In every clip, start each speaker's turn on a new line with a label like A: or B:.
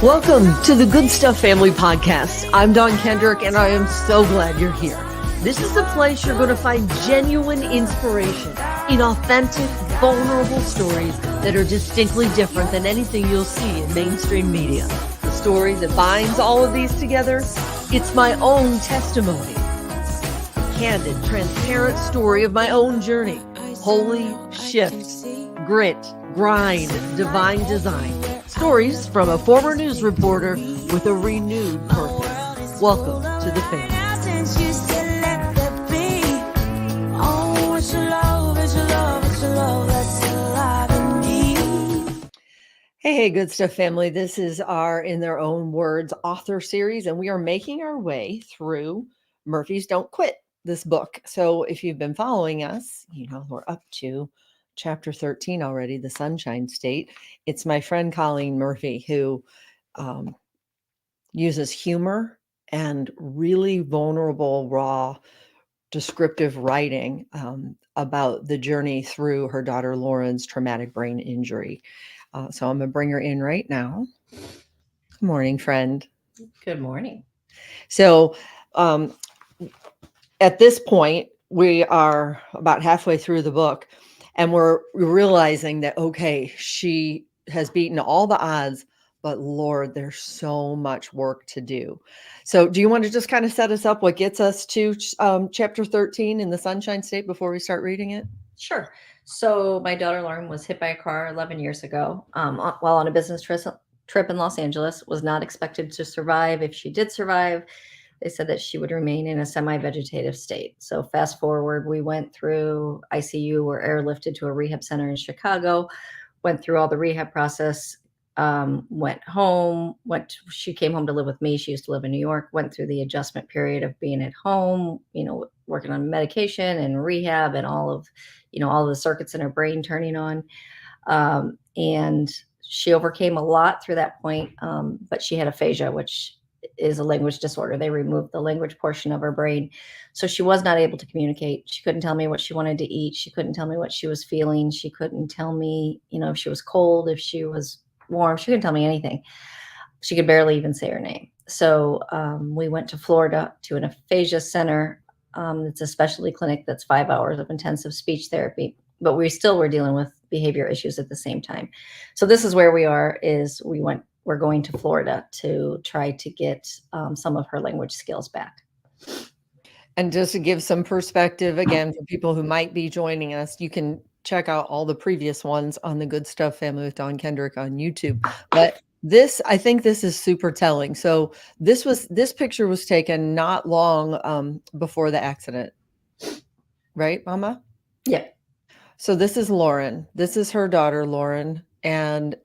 A: Welcome to the Good Stuff Family Podcast. I'm Dawn Kendrick, and I am so glad you're here. This is the place you're going to find genuine inspiration in authentic, vulnerable stories that are distinctly different than anything you'll see in mainstream media. The story that binds all of these together, it's my own testimony. Candid, transparent story of my own journey. Holy shifts, grit, grind, divine design. Stories from a former news reporter with a renewed purpose. Welcome to the family. Hey, Good Stuff family. This is our In Their Own Words author series, and we are making our way through Murphy's Don't Quit, this book. So if you've been following us, you know, we're up to Chapter 13 already, The Sunshine State. It's my friend Colleen Murphy who uses humor and really vulnerable, raw, descriptive writing about the journey through her daughter Lauren's traumatic brain injury. So I'm going to bring her in right now. Good morning, friend.
B: Good morning.
A: So at this point, we are about halfway through the book. And we're realizing that, okay, she has beaten all the odds, but Lord, there's so much work to do. So do you want to just kind of set us up what gets us to chapter 13 in the Sunshine State before we start reading it?
B: Sure. So my daughter Lauren was hit by a car 11 years ago while on a business trip in Los Angeles, was not expected to survive. If she did survive, they said that she would remain in a semi-vegetative state. So fast forward, we went through ICU, were airlifted to a rehab center in Chicago, went through all the rehab process, went home, she came home to live with me. She used to live in New York, went through the adjustment period of being at home, working on medication and rehab and all of the circuits in her brain turning on. And she overcame a lot through that point. But she had aphasia, which is a language disorder. They removed the language portion of her brain. So she was not able to communicate. She couldn't tell me what she wanted to eat. She couldn't tell me what she was feeling. She couldn't tell me, if she was cold, if she was warm. She couldn't tell me anything. She could barely even say her name. So we went to Florida to an aphasia center. It's a specialty clinic that's 5 hours of intensive speech therapy, but we still were dealing with behavior issues at the same time. So this is where we are, we're going to Florida to try to get some of her language skills back.
A: And just to give some perspective, again, for people who might be joining us, you can check out all the previous ones on the Good Stuff Family with Dawn Kendrick on YouTube. But I think this is super telling. So this picture was taken not long before the accident. Right, Mama?
B: Yeah.
A: So this is Lauren. This is her daughter, Lauren. And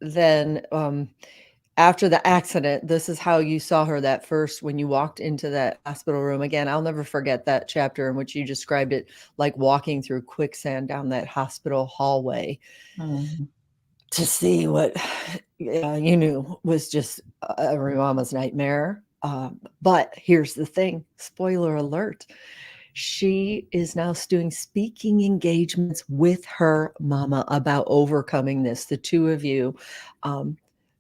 A: then after the accident, this is how you saw her that first when you walked into that hospital room. Again, I'll never forget that chapter in which you described it like walking through quicksand down that hospital hallway to see what you knew was just every mama's nightmare. But here's the thing, spoiler alert. She is now doing speaking engagements with her mama about overcoming this. The two of you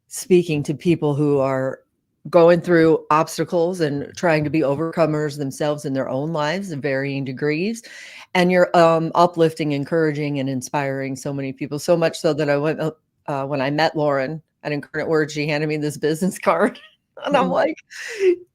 A: speaking to people who are going through obstacles and trying to be overcomers themselves in their own lives in varying degrees. And you're uplifting, encouraging, and inspiring so many people. So much so that I went, when I met Lauren at Incarnate Word, she handed me this business card. And I'm like,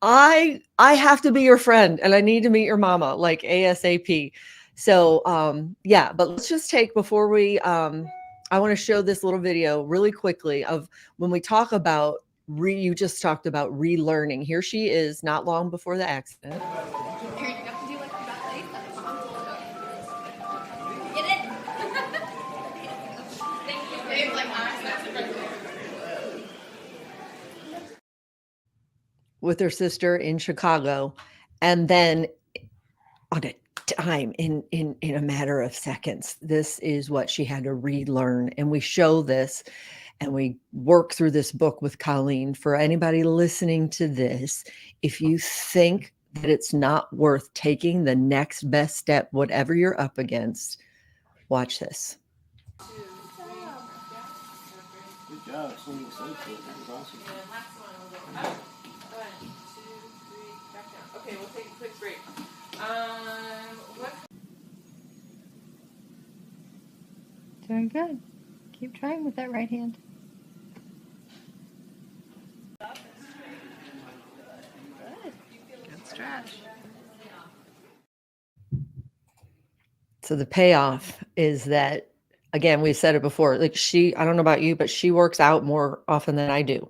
A: I have to be your friend and I need to meet your mama, like ASAP. So, but let's just take before we, I want to show this little video really quickly of when we talk about, you just talked about relearning. Here she is not long before the accident. With her sister in Chicago, and then on a dime in a matter of seconds, this is what she had to relearn. And we show this and we work through this book with Colleen. For anybody listening to this, if you think that it's not worth taking the next best step, whatever you're up against, watch this.
C: Good job swinging so quick. That was awesome.
D: And then last one we'll go up. 1, 2, 3, back down. Okay, we'll take a quick break. What?
B: Doing good. Keep trying with that right hand.
D: Good stretch.
A: So the payoff is that, again, we've said it before, like I don't know about you, but she works out more often than I do,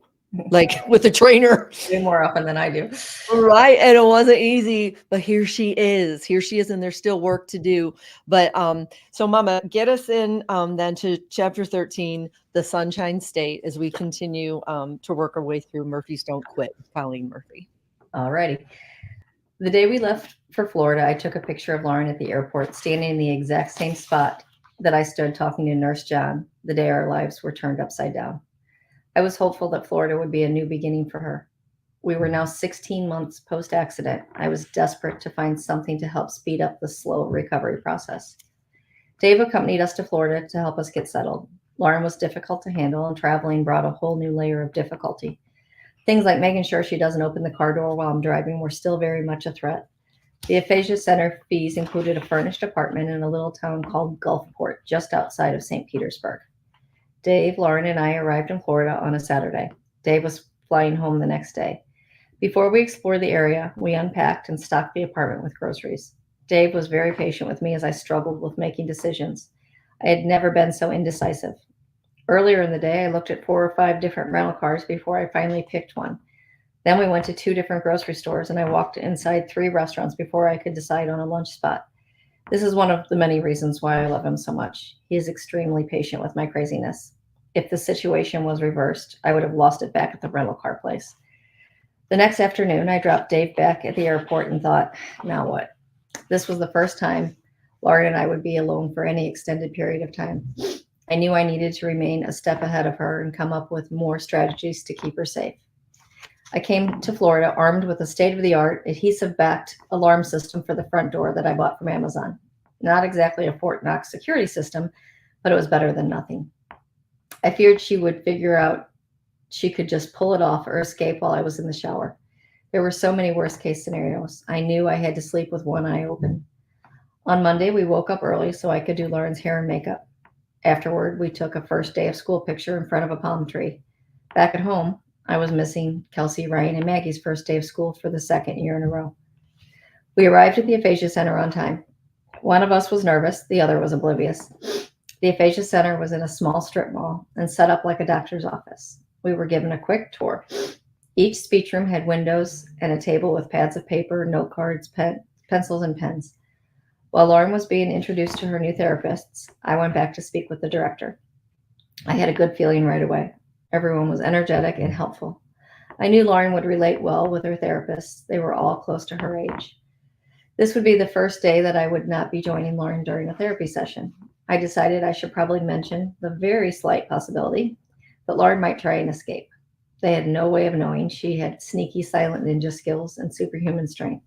A: like with the trainer.
B: Way more often than I do.
A: Right. And it wasn't easy, but here she is. And there's still work to do. But so Mama, get us in then to chapter 13, the Sunshine State, as we continue to work our way through Murphys Don't Quit, Colleen Murphy.
B: Alrighty. The day we left for Florida, I took a picture of Lauren at the airport, standing in the exact same spot that I stood talking to Nurse John the day our lives were turned upside down. I was hopeful that Florida would be a new beginning for her. We were now 16 months post-accident. I was desperate to find something to help speed up the slow recovery process. Dave accompanied us to Florida to help us get settled. Lauren was difficult to handle, and traveling brought a whole new layer of difficulty. Things like making sure she doesn't open the car door while I'm driving were still very much a threat. The Aphasia Center fees included a furnished apartment in a little town called Gulfport, just outside of St. Petersburg. Dave, Lauren, and I arrived in Florida on a Saturday. Dave was flying home the next day. Before we explored the area, we unpacked and stocked the apartment with groceries. Dave was very patient with me as I struggled with making decisions. I had never been so indecisive. Earlier in the day, I looked at 4 or 5 different rental cars before I finally picked one. Then we went to 2 different grocery stores, and I walked inside 3 restaurants before I could decide on a lunch spot. This is one of the many reasons why I love him so much. He is extremely patient with my craziness. If the situation was reversed, I would have lost it back at the rental car place. The next afternoon, I dropped Dave back at the airport and thought, now what? This was the first time Lauren and I would be alone for any extended period of time. I knew I needed to remain a step ahead of her and come up with more strategies to keep her safe. I came to Florida armed with a state-of-the-art adhesive-backed alarm system for the front door that I bought from Amazon. Not exactly a Fort Knox security system, but it was better than nothing. I feared she would figure out she could just pull it off or escape while I was in the shower. There were so many worst-case scenarios. I knew I had to sleep with one eye open. On Monday, we woke up early so I could do Lauren's hair and makeup. Afterward, we took a first day of school picture in front of a palm tree. Back at home, I was missing Kelsey, Ryan, and Maggie's first day of school for the 2nd year in a row. We arrived at the Aphasia Center on time. One of us was nervous, the other was oblivious. The Aphasia Center was in a small strip mall and set up like a doctor's office. We were given a quick tour. Each speech room had windows and a table with pads of paper, note cards, pencils, and pens. While Lauren was being introduced to her new therapists, I went back to speak with the director. I had a good feeling right away. Everyone was energetic and helpful. I knew Lauren would relate well with her therapists. They were all close to her age. This would be the first day that I would not be joining Lauren during a therapy session. I decided I should probably mention the very slight possibility that Lauren might try and escape. They had no way of knowing she had sneaky silent ninja skills and superhuman strength.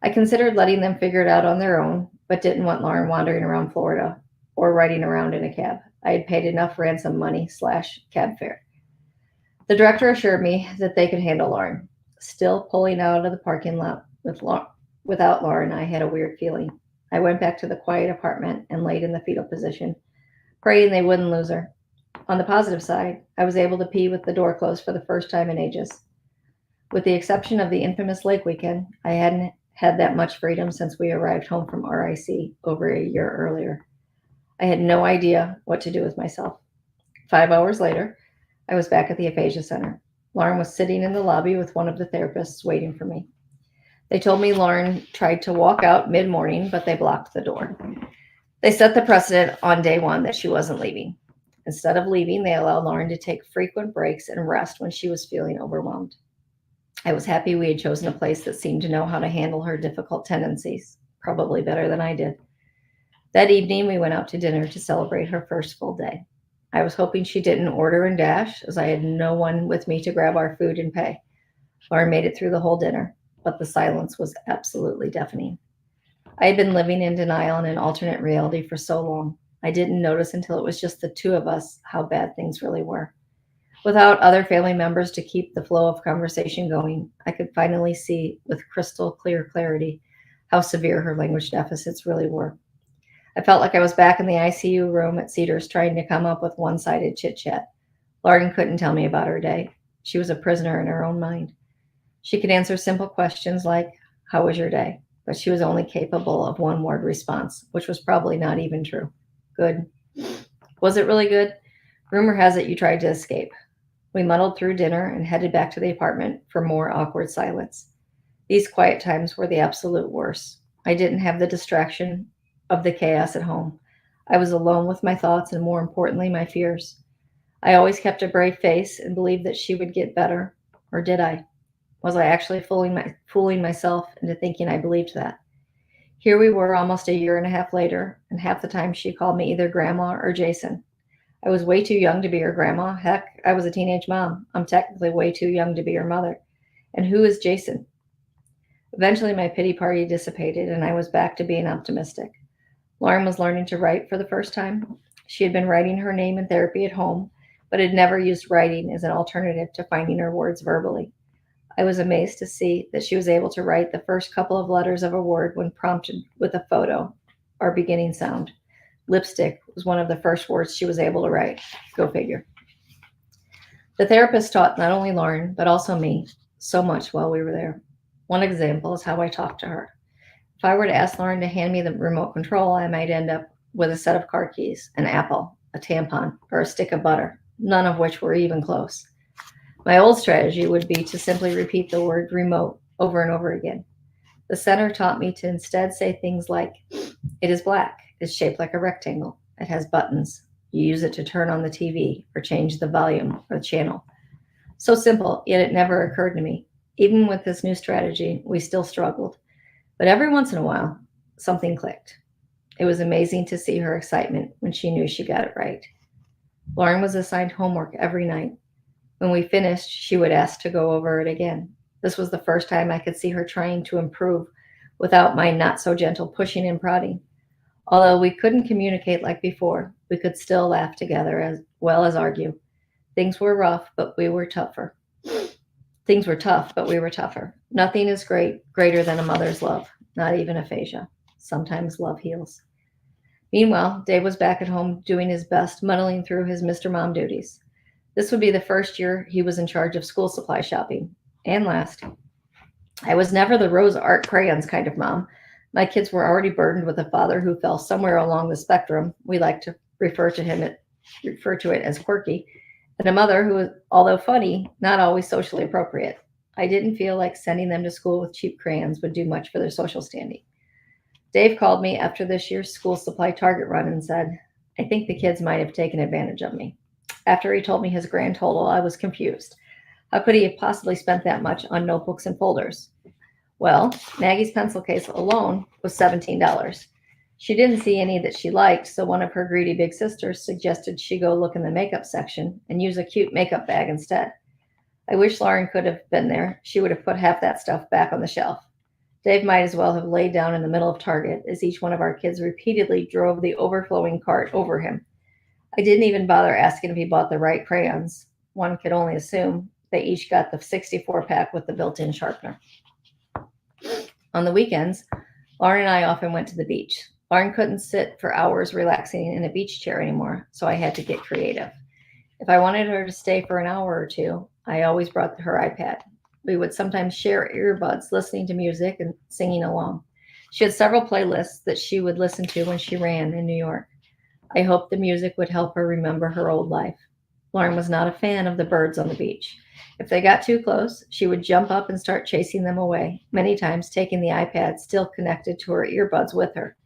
B: I considered letting them figure it out on their own, but didn't want Lauren wandering around Florida or riding around in a cab. I had paid enough ransom money / cab fare. The director assured me that they could handle Lauren. Still pulling out of the parking lot without Lauren, I had a weird feeling. I went back to the quiet apartment and laid in the fetal position, praying they wouldn't lose her. On the positive side, I was able to pee with the door closed for the first time in ages. With the exception of the infamous lake weekend, I hadn't had that much freedom since we arrived home from RIC over a year earlier. I had no idea what to do with myself. 5 hours later, I was back at the Aphasia Center. Lauren was sitting in the lobby with one of the therapists waiting for me. They told me Lauren tried to walk out mid-morning, but they blocked the door. They set the precedent on day 1 that she wasn't leaving. Instead of leaving, they allowed Lauren to take frequent breaks and rest when she was feeling overwhelmed. I was happy we had chosen a place that seemed to know how to handle her difficult tendencies, probably better than I did. That evening, we went out to dinner to celebrate her first full day. I was hoping she didn't order and dash, as I had no one with me to grab our food and pay. Lauren made it through the whole dinner, but the silence was absolutely deafening. I had been living in denial in an alternate reality for so long. I didn't notice until it was just the 2 of us how bad things really were. Without other family members to keep the flow of conversation going, I could finally see with crystal clear clarity how severe her language deficits really were. I felt like I was back in the ICU room at Cedars trying to come up with one sided chit chat. Lauren couldn't tell me about her day. She was a prisoner in her own mind. She could answer simple questions like, "How was your day?" But she was only capable of one word response, which was probably not even true. Good. Was it really good? Rumor has it you tried to escape. We muddled through dinner and headed back to the apartment for more awkward silence. These quiet times were the absolute worst. I didn't have the distraction of the chaos at home. I was alone with my thoughts and, more importantly, my fears. I always kept a brave face and believed that she would get better. Or did I? Was I actually fooling myself into thinking I believed that? Here we were almost a year and a half later, and half the time she called me either Grandma or Jason. I was way too young to be her grandma. Heck, I was a teenage mom. I'm technically way too young to be her mother. And who is Jason? Eventually, my pity party dissipated, and I was back to being optimistic. Lauren was learning to write for the first time. She had been writing her name in therapy at home, but had never used writing as an alternative to finding her words verbally. I was amazed to see that she was able to write the first couple of letters of a word when prompted with a photo or beginning sound. Lipstick was one of the first words she was able to write. Go figure. The therapist taught not only Lauren, but also me, so much while we were there. One example is how I talked to her. If I were to ask Lauren to hand me the remote control, I might end up with a set of car keys, an apple, a tampon, or a stick of butter, none of which were even close. My old strategy would be to simply repeat the word remote over and over again. The center taught me to instead say things like, "It is black, it's shaped like a rectangle, it has buttons. You use it to turn on the TV or change the volume or the channel." So simple, yet it never occurred to me. Even with this new strategy, we still struggled. But every once in a while, something clicked. It was amazing to see her excitement when she knew she got it right. Lauren was assigned homework every night. When we finished, she would ask to go over it again. This was the first time I could see her trying to improve without my not so gentle pushing and prodding. Although we couldn't communicate like before, we could still laugh together as well as argue. Things were rough, but we were tougher. Things were tough, but we were tougher. Nothing is greater than a mother's love, not even aphasia. Sometimes love heals. Meanwhile, Dave was back at home doing his best, muddling through his Mr. Mom duties. This would be the first year he was in charge of school supply shopping, and last. I was never the rose art crayons kind of mom. My kids were already burdened with a father who fell somewhere along the spectrum. We like to refer to it as quirky, and a mother who, although funny, not always socially appropriate. I didn't feel like sending them to school with cheap crayons would do much for their social standing. Dave called me after this year's school supply Target run and said, "I think the kids might have taken advantage of me." After he told me his grand total, I was confused. How could he have possibly spent that much on notebooks and folders? Well, Maggie's pencil case alone was $17. She didn't see any that she liked, so one of her greedy big sisters suggested she go look in the makeup section and use a cute makeup bag instead. I wish Lauren could have been there. She would have put half that stuff back on the shelf. Dave might as well have laid down in the middle of Target as each one of our kids repeatedly drove the overflowing cart over him. I didn't even bother asking if he bought the right crayons. One could only assume they each got the 64 pack with the built-in sharpener. On the weekends, Lauren and I often went to the beach. Lauren couldn't sit for hours relaxing in a beach chair anymore, so I had to get creative. If I wanted her to stay for an hour or two, I always brought her iPad. We would sometimes share earbuds, listening to music and singing along. She had several playlists that she would listen to when she ran in New York. I hoped the music would help her remember her old life. Lauren was not a fan of the birds on the beach. If they got too close, she would jump up and start chasing them away, many times taking the iPad still connected to her earbuds with her.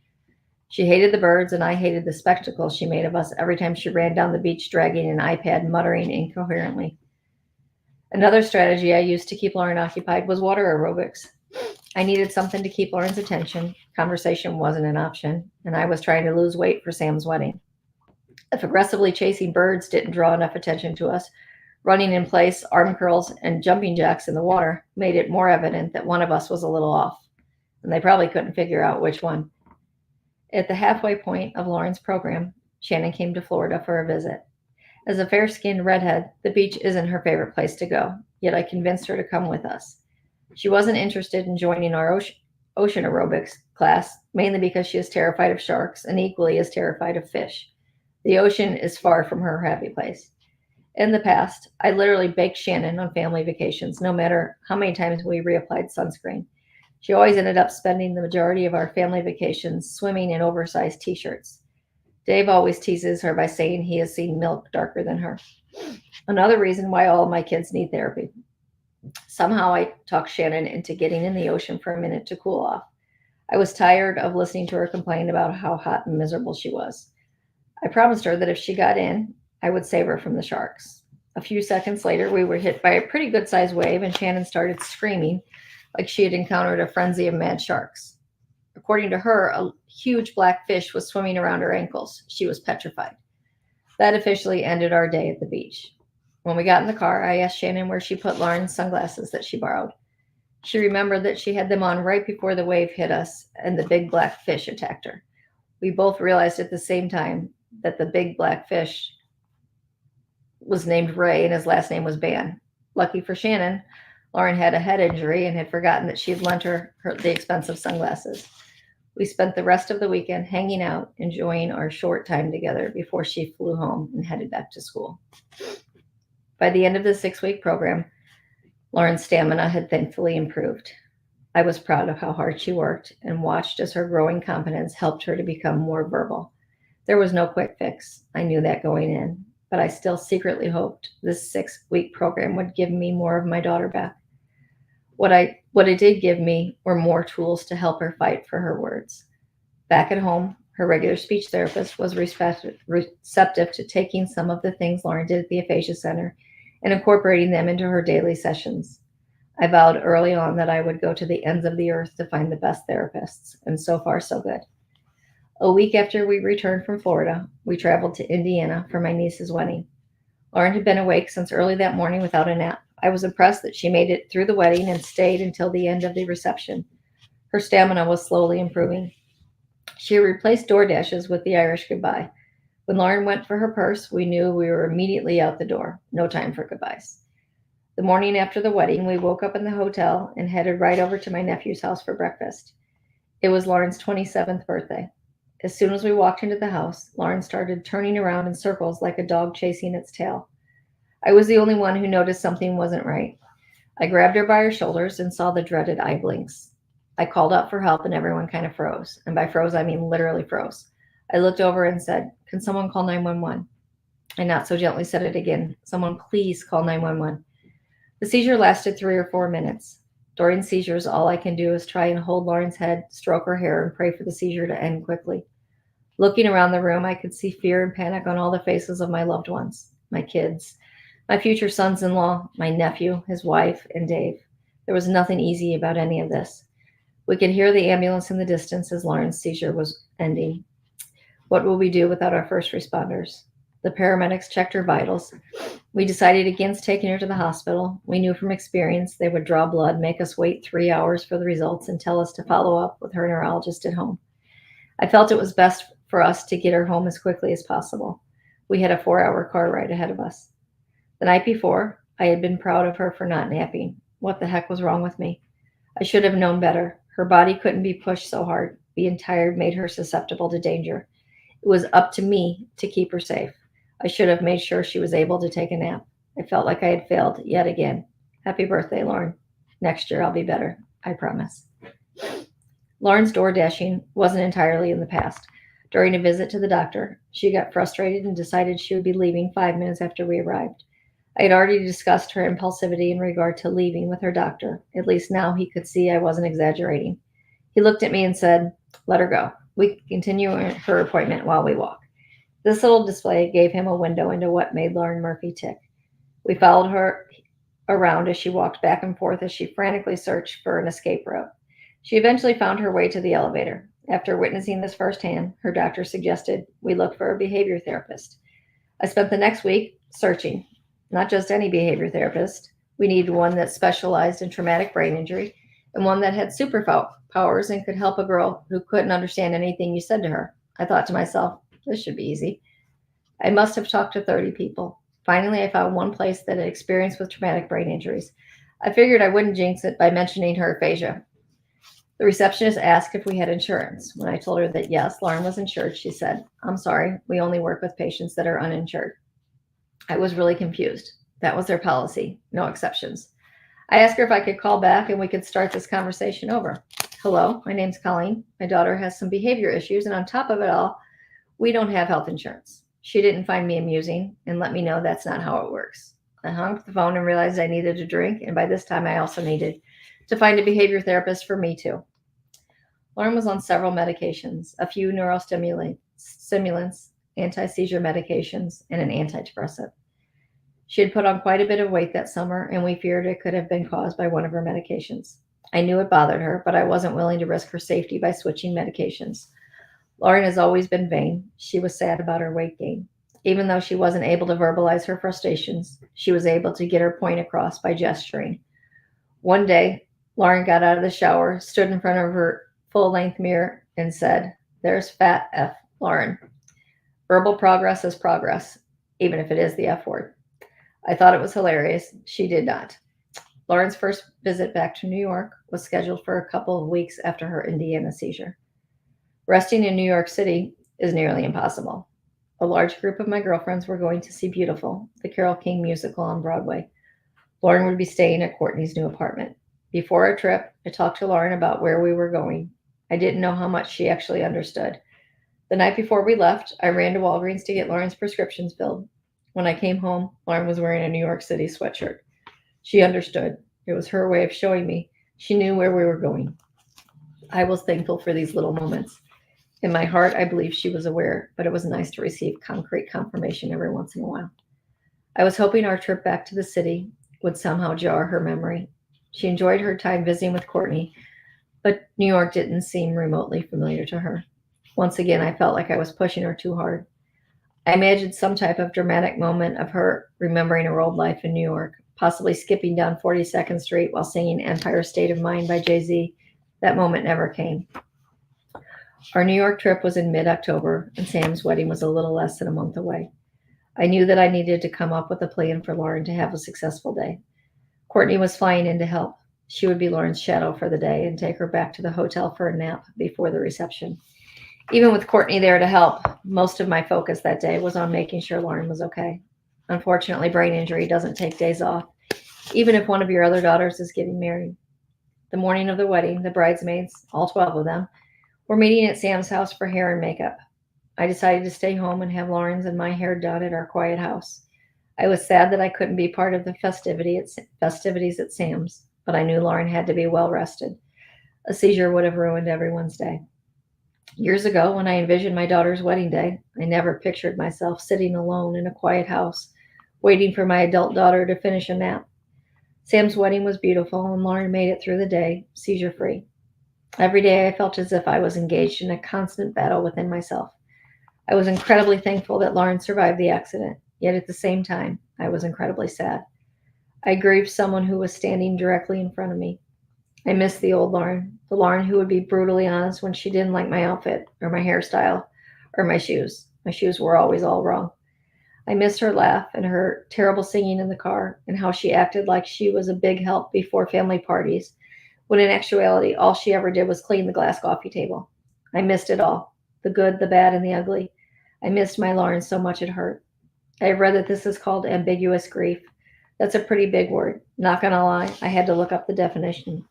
B: She hated the birds, and I hated the spectacle she made of us every time she ran down the beach dragging an iPad, muttering incoherently. Another strategy I used to keep Lauren occupied was water aerobics. I needed something to keep Lauren's attention. Conversation wasn't an option, and I was trying to lose weight for Sam's wedding. If aggressively chasing birds didn't draw enough attention to us, running in place, arm curls, and jumping jacks in the water made it more evident that one of us was a little off, and they probably couldn't figure out which one. At the halfway point of Lauren's program, Shannon came to Florida for a visit. As a fair-skinned redhead, the beach isn't her favorite place to go, yet I convinced her to come with us. She wasn't interested in joining our ocean aerobics class, mainly because she is terrified of sharks and equally as terrified of fish. The ocean is far from her happy place. In the past, I literally baked Shannon on family vacations, no matter how many times we reapplied sunscreen. She always ended up spending the majority of our family vacations swimming in oversized t-shirts. Dave always teases her by saying he has seen milk darker than her. Another reason why all of my kids need therapy. Somehow I talked Shannon into getting in the ocean for a minute to cool off. I was tired of listening to her complain about how hot and miserable she was. I promised her that if she got in, I would save her from the sharks. A few seconds later, we were hit by a pretty good-sized wave, and Shannon started screaming like she had encountered a frenzy of mad sharks. According to her, a huge black fish was swimming around her ankles. She was petrified. That officially ended our day at the beach. When we got in the car, I asked Shannon where she put Lauren's sunglasses that she borrowed. She remembered that she had them on right before the wave hit us and the big black fish attacked her. We both realized at the same time that the big black fish was named Ray and his last name was Ban. Lucky for Shannon, Lauren had a head injury and had forgotten that she had lent her the expensive sunglasses. We spent the rest of the weekend hanging out, enjoying our short time together before she flew home and headed back to school. By the end of the 6-week program, Lauren's stamina had thankfully improved. I was proud of how hard she worked and watched as her growing confidence helped her to become more verbal. There was no quick fix. I knew that going in, but I still secretly hoped this 6-week program would give me more of my daughter back. What it did give me were more tools to help her fight for her words. Back at home, her regular speech therapist was receptive to taking some of the things Lauren did at the Aphasia Center and incorporating them into her daily sessions. I vowed early on that I would go to the ends of the earth to find the best therapists, and so far, so good. A week after we returned from Florida, we traveled to Indiana for my niece's wedding. Lauren had been awake since early that morning without a nap. I was impressed that she made it through the wedding and stayed until the end of the reception. Her stamina was slowly improving. She replaced DoorDashes with the Irish goodbye. When Lauren went for her purse, we knew we were immediately out the door. No time for goodbyes. The morning after the wedding, we woke up in the hotel and headed right over to my nephew's house for breakfast. It was Lauren's 27th birthday. As soon as we walked into the house, Lauren started turning around in circles like a dog chasing its tail. I was the only one who noticed something wasn't right. I grabbed her by her shoulders and saw the dreaded eye blinks. I called out for help and everyone kind of froze. And by froze, I mean literally froze. I looked over and said, "Can someone call 911? I not so gently said it again. "Someone please call 911. The seizure lasted 3 or 4 minutes. During seizures, all I can do is try and hold Lauren's head, stroke her hair, and pray for the seizure to end quickly. Looking around the room, I could see fear and panic on all the faces of my loved ones, my kids, my future sons-in-law, my nephew, his wife, and Dave. There was nothing easy about any of this. We could hear the ambulance in the distance as Lauren's seizure was ending. What will we do without our first responders? The paramedics checked her vitals. We decided against taking her to the hospital. We knew from experience they would draw blood, make us wait 3 hours for the results, and tell us to follow up with her neurologist at home. I felt it was best for us to get her home as quickly as possible. We had a 4-hour car ride ahead of us. The night before, I had been proud of her for not napping. What the heck was wrong with me? I should have known better. Her body couldn't be pushed so hard. Being tired made her susceptible to danger. It was up to me to keep her safe. I should have made sure she was able to take a nap. I felt like I had failed yet again. Happy birthday, Lauren. Next year I'll be better. I promise. Lauren's door dashing wasn't entirely in the past. During a visit to the doctor, she got frustrated and decided she would be leaving 5 minutes after we arrived. I had already discussed her impulsivity in regard to leaving with her doctor. At least now he could see I wasn't exaggerating. He looked at me and said, "Let her go. We can continue her appointment while we walk." This little display gave him a window into what made Lauren Murphy tick. We followed her around as she walked back and forth as she frantically searched for an escape route. She eventually found her way to the elevator. After witnessing this firsthand, her doctor suggested we look for a behavior therapist. I spent the next week searching. Not just any behavior therapist. We needed one that specialized in traumatic brain injury and one that had superpowers and could help a girl who couldn't understand anything you said to her. I thought to myself, this should be easy. I must have talked to 30 people. Finally, I found one place that had experience with traumatic brain injuries. I figured I wouldn't jinx it by mentioning her aphasia. The receptionist asked if we had insurance. When I told her that yes, Lauren was insured, she said, "I'm sorry, we only work with patients that are uninsured." I was really confused. That was their policy, no exceptions. I asked her if I could call back and we could start this conversation over. "Hello, my name's Colleen. My daughter has some behavior issues, and on top of it all, we don't have health insurance." She didn't find me amusing and let me know that's not how it works. I hung up the phone and realized I needed a drink, and by this time I also needed to find a behavior therapist for me too. Lauren was on several medications, a few neurostimulants, anti-seizure medications, and an antidepressant. She had put on quite a bit of weight that summer, and we feared it could have been caused by one of her medications. I knew it bothered her, but I wasn't willing to risk her safety by switching medications. Lauren has always been vain. She was sad about her weight gain. Even though she wasn't able to verbalize her frustrations, she was able to get her point across by gesturing. One day, Lauren got out of the shower, stood in front of her full-length mirror, and said, "There's fat F, Lauren. Verbal progress is progress, even if it is the F word." I thought it was hilarious. She did not. Lauren's first visit back to New York was scheduled for a couple of weeks after her Indiana seizure. Resting in New York City is nearly impossible. A large group of my girlfriends were going to see Beautiful, the Carole King musical on Broadway. Lauren would be staying at Courtney's new apartment. Before our trip, I talked to Lauren about where we were going. I didn't know how much she actually understood. The night before we left, I ran to Walgreens to get Lauren's prescriptions filled. When I came home, Lauren was wearing a New York City sweatshirt. She understood. It was her way of showing me she knew where we were going. I was thankful for these little moments. In my heart, I believe she was aware, but it was nice to receive concrete confirmation every once in a while. I was hoping our trip back to the city would somehow jar her memory. She enjoyed her time visiting with Courtney, but New York didn't seem remotely familiar to her. Once again, I felt like I was pushing her too hard. I imagined some type of dramatic moment of her remembering her old life in New York, possibly skipping down 42nd Street while singing Empire State of Mind by Jay-Z. That moment never came. Our New York trip was in mid-October, and Sam's wedding was a little less than a month away. I knew that I needed to come up with a plan for Lauren to have a successful day. Courtney was flying in to help. She would be Lauren's shadow for the day and take her back to the hotel for a nap before the reception. Even with Courtney there to help, most of my focus that day was on making sure Lauren was okay. Unfortunately, brain injury doesn't take days off, even if one of your other daughters is getting married. The morning of the wedding, the bridesmaids, all 12 of them, were meeting at Sam's house for hair and makeup. I decided to stay home and have Lauren's and my hair done at our quiet house. I was sad that I couldn't be part of the festivities at Sam's, but I knew Lauren had to be well rested. A seizure would have ruined everyone's day. Years ago, when I envisioned my daughter's wedding day, I never pictured myself sitting alone in a quiet house, waiting for my adult daughter to finish a nap. Sam's wedding was beautiful, and Lauren made it through the day, seizure-free. Every day I felt as if I was engaged in a constant battle within myself. I was incredibly thankful that Lauren survived the accident, yet at the same time, I was incredibly sad. I grieved someone who was standing directly in front of me. I missed the old Lauren, the Lauren who would be brutally honest when she didn't like my outfit or my hairstyle or my shoes. My shoes were always all wrong. I missed her laugh and her terrible singing in the car and how she acted like she was a big help before family parties, when in actuality, all she ever did was clean the glass coffee table. I missed it all, the good, the bad, and the ugly. I missed my Lauren so much it hurt. I have read that this is called ambiguous grief. That's a pretty big word. Not gonna lie, I had to look up the definition.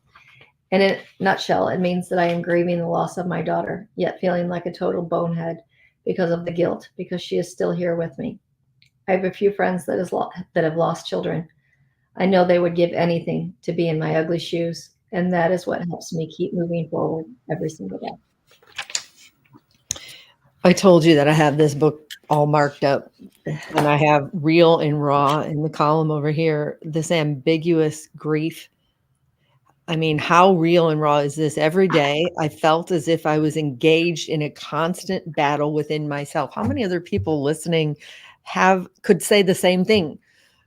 B: In a nutshell, it means that I am grieving the loss of my daughter, yet feeling like a total bonehead because of the guilt, because she is still here with me. I have a few friends that have lost children. I know they would give anything to be in my ugly shoes, and that is what helps me keep moving forward every single day.
A: I told you that I have this book all marked up, and I have real and raw in the column over here, this ambiguous grief. I mean, how real and raw is this? Every day I felt as if I was engaged in a constant battle within myself. How many other people listening could say the same thing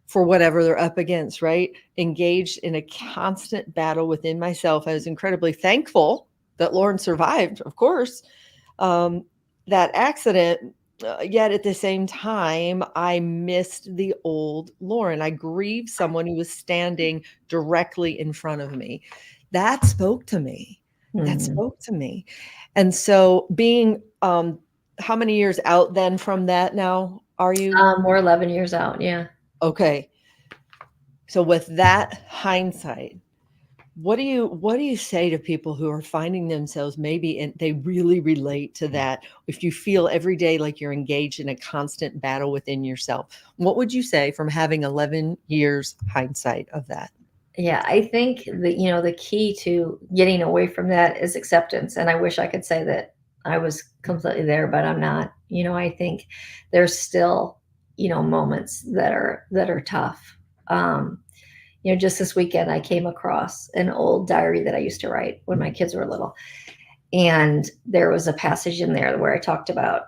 A: for whatever they're up against, right? Engaged in a constant battle within myself. I was incredibly thankful that Lauren survived, of course, that accident. Yet at the same time, I missed the old Lauren. I grieved someone who was standing directly in front of me. That spoke to me. That
B: Mhm.
A: spoke to me. And so being how many years out then from that now are you?
B: We're 11 years out. Yeah.
A: Okay. So with that hindsight, what do you say to people who are finding themselves maybe and they really relate to that? If you feel every day like you're engaged in a constant battle within yourself, what would you say from having 11 years hindsight of that?
B: Yeah, I think the key to getting away from that is acceptance. And I wish I could say that I was completely there, but I'm not. I think there's still, moments that are tough. Um, just this weekend I came across an old diary that I used to write when my kids were little. And there was a passage in there where I talked about,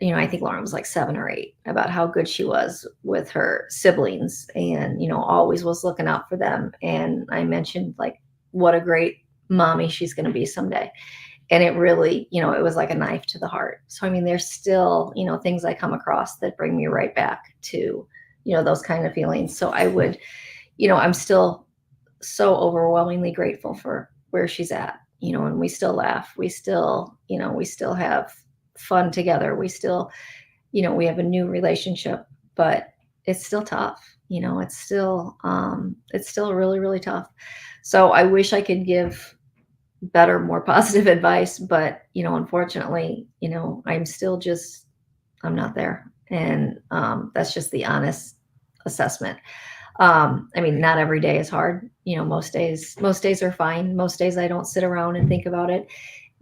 B: I think Lauren was like 7 or 8, about how good she was with her siblings and, always was looking out for them. And I mentioned like what a great mommy she's going to be someday. And it really, it was like a knife to the heart. So, I mean, there's still, things I come across that bring me right back to, those kind of feelings. So I'm still so overwhelmingly grateful for where she's at, and we still laugh. We still have fun together. We still, we have a new relationship, but it's still tough. It's still really, really tough. So I wish I could give better, more positive advice, but, unfortunately, I'm not there. And that's just the honest assessment. I mean, not every day is hard. Most days are fine. Most days I don't sit around and think about it.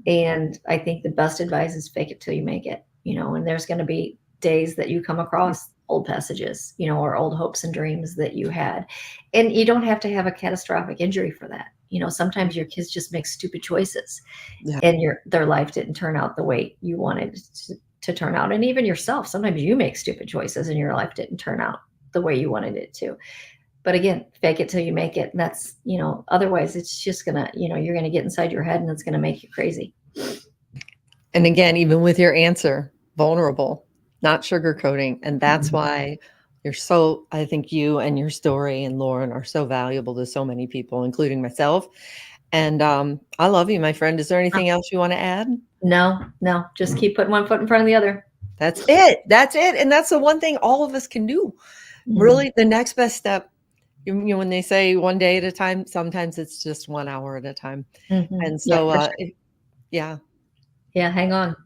B: And I think the best advice is fake it till you make it, and there's going to be days that you come across old passages, or old hopes and dreams that you had. And you don't have to have a catastrophic injury for that. Sometimes your kids just make stupid choices
A: Yeah.
B: and their life didn't turn out the way you wanted it to turn out. And even yourself, sometimes you make stupid choices and your life didn't turn out the way you wanted it to. But again, fake it till you make it. And that's, otherwise it's just gonna, you're gonna get inside your head and it's gonna make you crazy.
A: And again, even with your answer, vulnerable, not sugarcoating. And that's
B: Mhm.
A: why I think you and your story and Lauren are so valuable to so many people, including myself. And I love you, my friend. Is there anything else you want to add?
B: No, just keep putting one foot in front of the other.
A: That's it. That's it. And that's the one thing all of us can do.
B: Mhm.
A: Really, the next best step, when they say one day at a time, sometimes it's just 1 hour at a time.
B: Mhm.
A: And
B: Yeah,
A: so,
B: for sure.
A: yeah,
B: Yeah, hang on.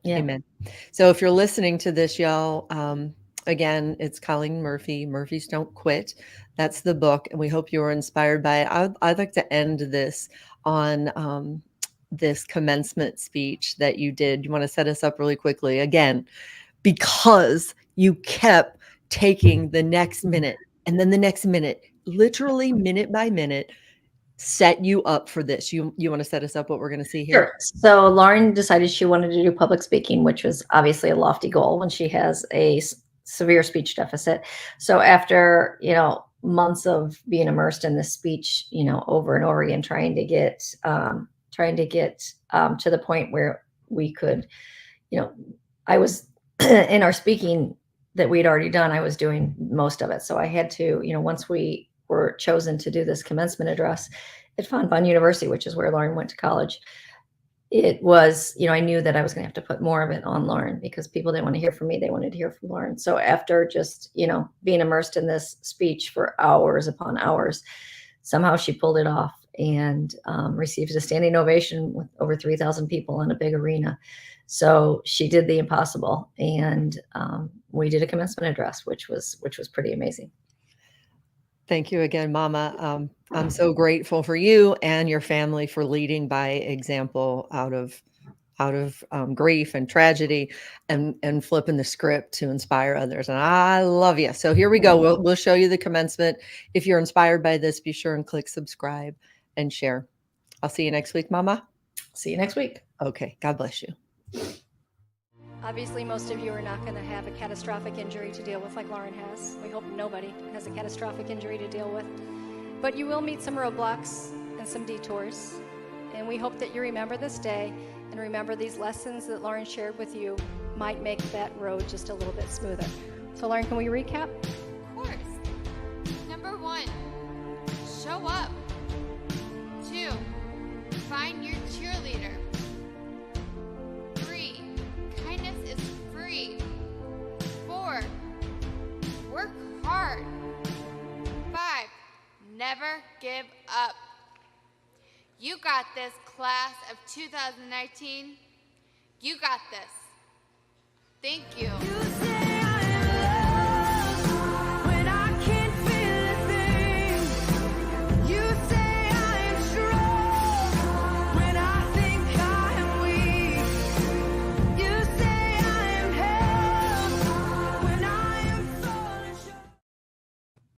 B: Yeah.
A: amen. So if you're listening to this, y'all, again, it's Colleen Murphy. Murphys Don't Quit. That's the book, and we hope you were inspired by it. I'd like to end this on this commencement speech that you did. You want to set us up really quickly again, because you kept taking the next minute and then the next minute, literally minute by minute, set you up for this. You want to set us up what we're going to see here?
B: Sure. So Lauren decided she wanted to do public speaking, which was obviously a lofty goal when she has a severe speech deficit. So after, months of being immersed in this speech, over and over again, trying to get to the point where we could, you know, I was in our speaking that we'd already done, I was doing most of it. So I had to, once we were chosen to do this commencement address at Fontbonne University, which is where Lauren went to college, it was, I knew that I was going to have to put more of it on Lauren because people didn't want to hear from me. They wanted to hear from Lauren. So after just, being immersed in this speech for hours upon hours, somehow she pulled it off and received a standing ovation with over 3,000 people in a big arena. So she did the impossible, and we did a commencement address, which was pretty amazing.
A: Thank you again, Mama. I'm so grateful for you and your family for leading by example out of grief and tragedy, and flipping the script to inspire others. And I love you. So here we go. We'll show you the commencement. If you're inspired by this, be sure and click subscribe and share. I'll see you next week, Mama.
B: See you next week.
A: Okay. God bless you.
E: Obviously, most of you are not going to have a catastrophic injury to deal with like Lauren has. We hope nobody has a catastrophic injury to deal with. But you will meet some roadblocks and some detours. And we hope that you remember this day And remember, these lessons that Lauren shared with you might make that road just a little bit smoother. So Lauren, can we recap?
F: Of course. Number 1, show up. 2, find your cheerleader. 3, kindness is free. 4, work hard. 5, never give up. You got this, class of 2019. You got this. Thank you.